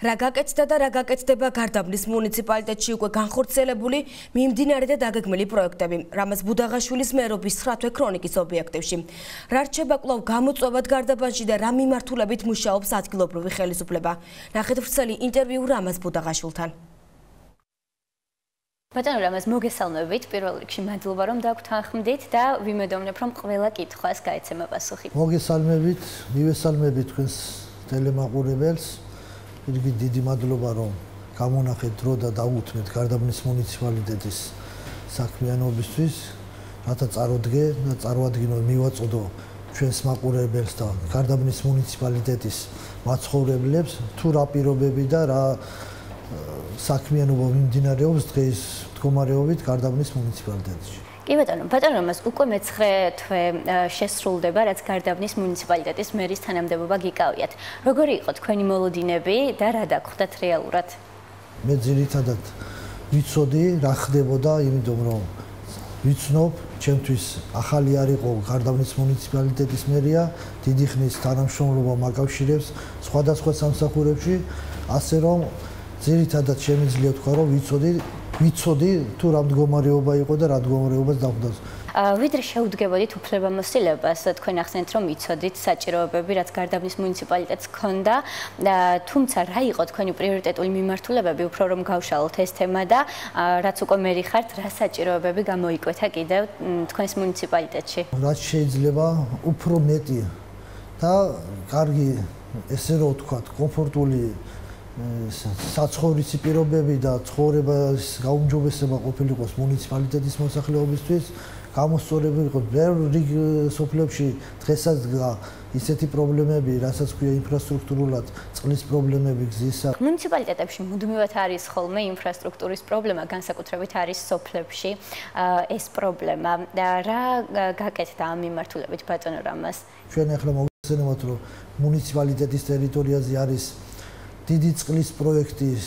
რა გაკეთდა და რა გაკეთდება გარდაბნის მუნიციპალიტეტში უკვე განხორციელებული მიმდინარე და დაგეგმილი პროექტები. რამაზ ბუდაღაშვილის მერობის 9 თვე ქრონიკის ობიექტივში. რა რჩება კვლავ გამოწვევად გარდაბანში და რა მიმართულებით მუშაობს ადგილობრივი ხელისუფლება. ნახეთ ვრცელი ინტერვიუ რამაზ ბუდაღაშვილთან. ბატონო რამაზ მოგესალმებით, პირველ რიგში მადლობა რომ დაგვთანხმდით და ვიმედოვნებ რომ ყველა კითხვას გაეცემა პასუხი. მოგესალმებით, მივესალმებით თქვენს ტელემაყურებელს. დიდი მადლობა რომ გამონახეთ დრო და დაუთმეთ გარდაბნის მუნიციპალიტეტის საქმიანობისთვის, რათა წარვადგინო მივაწოდო ჩვენს მაყურებელს და გარდაბნის მუნიციპალიტეტის მაცხოვრებლებს თუ რა პირობები და რა საქმიანობა მიმდინარეობს დღეს მდგომარეობით გარდაბნის მუნიციპალიტეტში. კი ბატონო რამაზ უკვე მე-9 თვე შესრულდება, რაც გარდაბნის მუნიციპალიტეტის მერის თანამდებობა გიკავიათ. როგორი იყო თქვენი მოლოდინები და რა დაგხვდათ რეალურად? მე ძირითადად ვიცოდი რა ხდებოდა, იმიტომ რომ ვიცნობ, ჩემთვის ახალი არ იყო გარდაბნის მუნიციპალიტეტის მერია, დიდი ხნის თანამშრომლობა მაკავშირებს სხვადასხვა სამსახურებში, ასე რომ ძირითადად შემიძლია თქვა, რომ ვიცოდი თუ რა მდგომარეობა იყო და რა მდგომარეობას დახვდათ. ვიდრე შეუდგებოდით უფლებამოსილებას, თქვენ ახსენეთ რომ იცოდით საჭიროებები, რაც გარდაბნის მუნიციპალიტეტს ჰქონდა, თუმცა რა იყო თქვენი პრიორიტეტული მიმართულებები, უფრო რომ გავშალოთ ეს თემა და რაც უკვე მერი ხართ, რა საჭიროებები გამოიკვეთა კიდევ თქვენს მუნიციპალიტეტში? რაც შეიძლება უფრო მეტი და კარგი, ესე რომ ვთქვათ, კომფორტული საცხოვრისი პირობები და ცხოვრების გაუმჯობესება ყოფილიყოს მუნიციპალიტეტის მოსახლეობისთვის, გამოსწორებული იყო ბევრ რიგ სოფლებში დღესაც ისეთი პრობლემები, რასაც ქვია ინფრასტრუქტურულად წყლის პრობლემები, გზისა. მუნიციპალიტეტებში მუდმივად არის ხოლმე ინფრასტრუქტურის პრობლემა, განსაკუთრებით არის სოფლებში ეს პრობლემა. რა გაკეთდა ამ მიმართულებით ბატონო რამაზ? ჩვენ ახლა მოგხსენებათ, რომ მუნიციპალიტეტის ტერიტორიაზე არის დიდი წყლის პროექტის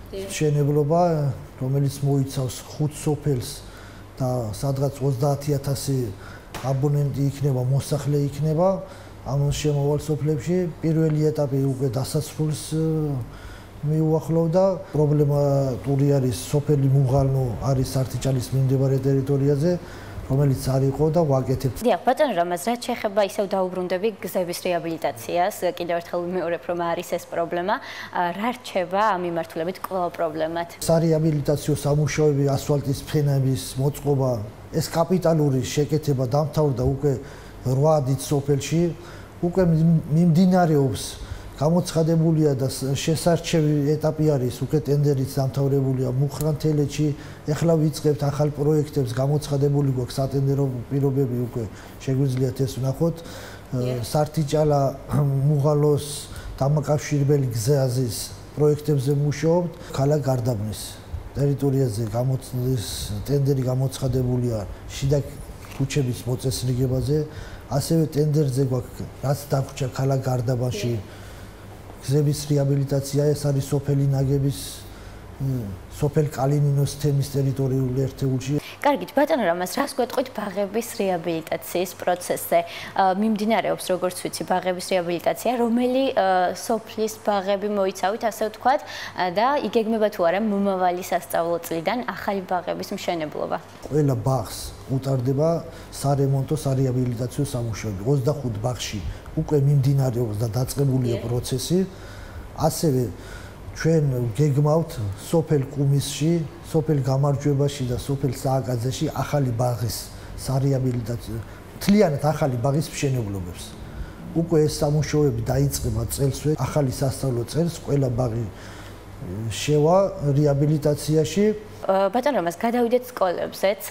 მშენებლობა, რომელიც მოიცავს 5 სოფელს და სადღაც 30,000 აბონენტი იქნება, მოსახლე იქნება ამ შემავალ სოფლებში. პირველი ეტაპი უკვე დასასრულს მიუახლოვდა. პრობლემატური არის სოფელი მუღალნო, არის სართიჭალის მიმდებარე ტერიტორიაზე, რომელიც არ იყო და ვაკეთებთ. დიახ, ბატონო რამაზ, რაც შეეხება ისევ დაუბრუნდები გზების რეაბილიტაციას, კიდევ ერთხელ ვიმეორებ, რომ არის ეს პრობლემა, რა რჩება ამ მიმართულებით კვლავ პრობლემად? სარეაბილიტაციო სამუშაოები, ასფალტის ფენების მოწყობა, ეს კაპიტალური შეკეთება დამთავრდა უკვე 8 დიდ სოფელში, უკვე მიმდინარეობს, გამოცხადებულია და შესარჩევი ეტაპი არის, უკვე ტენდერიც დამთავრებულია მუხრანთელეთში. ეხლა ვიწყებთ ახალ პროექტებს, გამოცხადებული გვაქვს სატენდერო პირობები, უკვე შეგვიძლიათ ეს ვნახოთ. სართიჭალა მუღალოს დამაკავშირებელი გზაზის პროექტებზე მუშაობთ. ქალაქ გარდაბნის ტერიტორიაზე ტენდერი გამოცხადებულია შიდა ქუჩების მოწესრიგებაზე. ასევე ტენდერზე გვაქვს, რაც დაგვრჩა ქალაქ გარდაბანში გზების რეაბილიტაცია, ეს არის სოფელი ნაგების სოფელ კალინინოს თემის ტერიტორიული ერთეულში. კარგით, ბატონო რამაზ, რას გვეტყვით ბაღების რეაბილიტაციის პროცესზე? მიმდინარეობს, როგორც ვიცი, ბაღების რეაბილიტაცია, რომელი სოფლის ბაღები მოიცავით, ასე ვთქვათ, და იგეგმება თუ არა მომავალი სასწავლო წლიდან ახალი ბაღების მშენებლობა? ყველა ბაღს უტარდება სარემონტო, სარეაბილიტაციო სამუშაოები. 25 ბაღში უკვე მიმდინარეობს და დაწყებულია პროცესი. ასევე ჩვენ გეგმავთ სოფელ კუმისში, სოფელ გამარჯვებაში და სოფელ სააკაძეში ახალი ბაღის სარეაბილიტაციო, მთლიანად ახალი ბაღის მშენებლობებს. უკვე ეს სამუშაოები დაიწყება წელსვე, ახალი სასწავლო წელს ყველა ბაღი შევა რეაბილიტაციაში. ბატონო რამაზ, გადავიდეთ სკოლებზეც.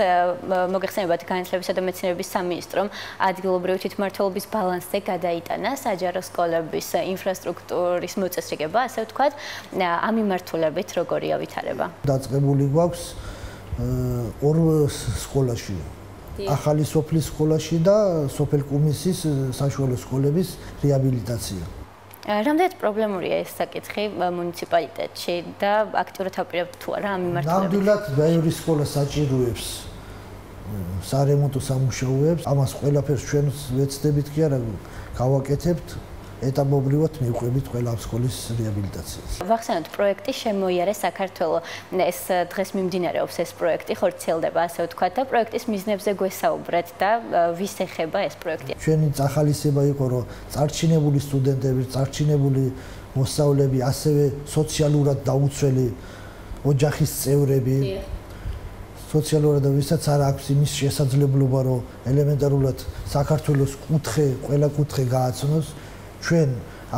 მოგეხსენებათ განათლებისა და მეცნიერების სამინისტრომ ადგილობრივი თვითმმართველობის ბალანსზე გადაიტანა საჯარო სკოლების ინფრასტრუქტურის მოწესრიგება, ასე ვთქვათ. ამ მიმართულებით როგორია ვითარება? დაწყებული გვაქვს 2 სკოლაში. ახალი სოფლის სკოლაში და სოფელ კუმისის საშუალო სკოლების რეაბილიტაცია. რამდენად პრობლემურია ეს საკითხი მუნიციპალიტეტში და აქტიურად აპირებთ თუ არა ამ მიმართულებით? ნამდვილად ბევრი სკოლა საჭიროებს სარემონტო სამუშაოებს. ამას ყველაფერს ჩვენ ვეცდებით კი არა გავაკეთებთ. ეტაპობრივად მივყვებით ყველა ამ სკოლის რეაბილიტაციას. ვახსენოთ, პროექტი შემოიარეს საქართველოს. ეს დღეს მიმდინარეობს ეს პროექტი, ხორციელდება ასე ვთქვათ და პროექტის მიზნებზე გვესაუბრეთ და ვის ეხება ეს პროექტი. ჩვენი წახალისება იყო, რომ წარჩინებული სტუდენტები, წარჩინებული მოსწავლეები, ასევე სოციალურად დაუცველი ოჯახის წევრები, სოციალურად და ვისაც არ აქვს იმის შესაძლებლობა, რომ ელემენტარულად საქართველოს ყველა კუთხე გააცნოს, ჩვენ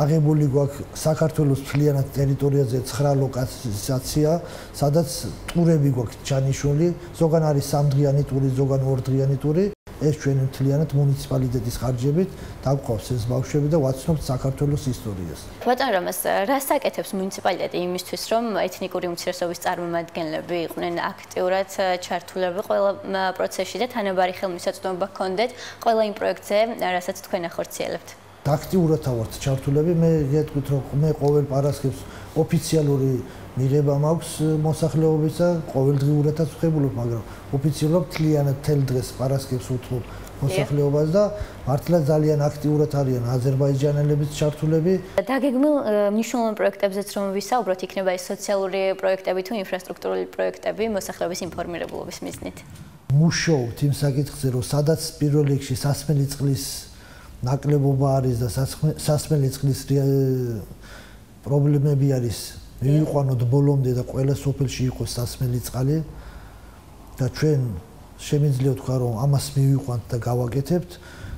აღებული გვაქვს საქართველოს მთლიანად ტერიტორიაზე 9 ლოკაცია, სადაც ტურები გვაქვს ჩანიშნული, ზოგან არის 3 დღიანი ტური, ზოგან 2 დღიანი ტური. ეს ჩვენი მთლიანად მუნიციპალიტეტის ხარჯებით დაგვყავს ეს ბავშვები და ვაცნობთ საქართველოს ისტორიას. ბატონო რამაზ, რას აკეთებს მუნიციპალიტეტი იმისთვის, რომ ეთნიკური უმცირესობის წარმომადგენლები იყვნენ აქტიურად ჩართულები ყველა პროცესში და თანაბარი ხელმისაწვდომობა ჰქონდეთ ყველა იმ პროექტზე, რასაც თქვენ ახორციელებთ? აქტიურად ვართ ჩართულები. მე გეტყვით, რომ მე ყოველ პარასკევს ოფიციალური მიღება მაქვს მოსახლეობისა, ყოველდღიურადაც ვხებულობ, მაგრამ ოფიციალურად მთლიანად თელ დღეს პარასკევს უთმობ მოსახლეობას და მართლა ძალიან აქტიურად არიან აზერბაიჯანელებიც ჩართულები. დაგეგმილ მნიშვნელოვან პროექტებზეც რომ ვისაუბროთ, იქნება ეს სოციალური პროექტები თუ ინფრასტრუქტურული პროექტები მოსახლეობის ინფორმირებულობის მიზნით. მუშაობთ იმ საკითხზე, რომ სადაც პირველ რიგში სასმელი წყლის ნაკლებობა არის და სასმელი წყლის პრობლემები არის, მივიყვანოთ ბოლომდე და ყველა სოფელში იყოს სასმელი წყალი და ჩვენ შემიძლია ვთქვა, რომ ამას მივიყვანთ და გავაკეთებთ.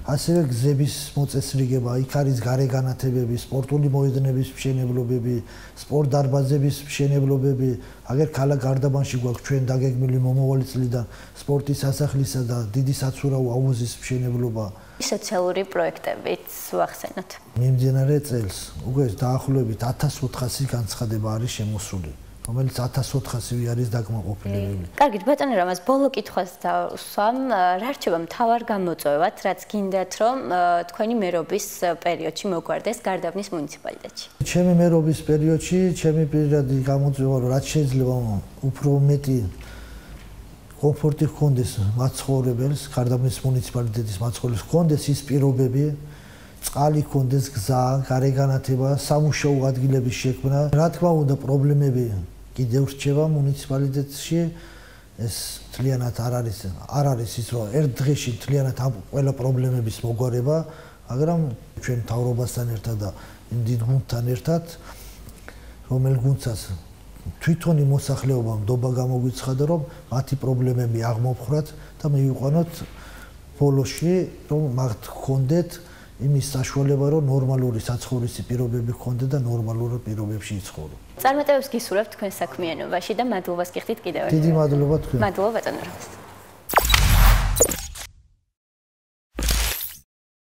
ასევე გზების მოწესრიგება, იქ არის გარეგანათებები, სპორტული მოედნების მშენებლობები, სპორტ დარბაზების მშენებლობები, აგერ ქალაქ გარდაბანში გვაქვს ჩვენ დაგეგმილი მომავალი წლიდან სპორტის სასახლისა და დიდი საცურაო აუზის მშენებლობა. სოციალური პროექტებიც ვახსენოთ. მიმდინარე წელს უკვე დაახლოებით 1400 განცხადება არის შემოსული, რომელიც 1400-ი არის დაკმაყოფილებული. კარგით, ბატონო რამაზ, ბოლო კითხვას დავსვამ, რა რჩება მთავარ გამოწვევად, რაც გინდათ, რომ თქვენი მერობის პერიოდში მოგვარდეს გარდაბნის მუნიციპალიტეტში? ჩემი მერობის პერიოდში, ჩემი პირადი გამოწვევა, რომ რაც შეიძლება უფრო მეტი კომფორტი ჰქონდეს მაცხოვრებელს, გარდაბნის მუნიციპალიტეტის მაცხოვრებელს, ჰქონდეს ის პირობები, წყალი ჰქონდეს, გზა, გარეგანათება, სამუშაო ადგილების შექმნა. რა თქმა უნდა, პრობლემები კიდევ რჩება მუნიციპალიტეტში. ეს მთლიანად არ არის ის, რომ ერთ დღეში მთლიანად ამ ყველა პრობლემების მოგვარება, მაგრამ ჩვენ მთავრობასთან ერთად და იმ დიდ გუნდთან ერთად, რომელ გუნდსაც თვითონ იმ მოსახლეობამ ნდობა გამოგვიცხადა, რომ მათი პრობლემები აღმოფხრათ და მივიყვანოთ ბოლოში, რომ მათ ჰქონდეთ იმის საშუალება, რომ ნორმალური საცხოვრისი პირობები ჰქონდეთ და ნორმალურ პირობებში იცხოვრონ. წარმატებებს გისურვებთ თქვენ საქმიანობაში და მადლობას გიხდით კიდევ ერთხელ. დიდი მადლობა თქვენ. მადლობა ბატონო.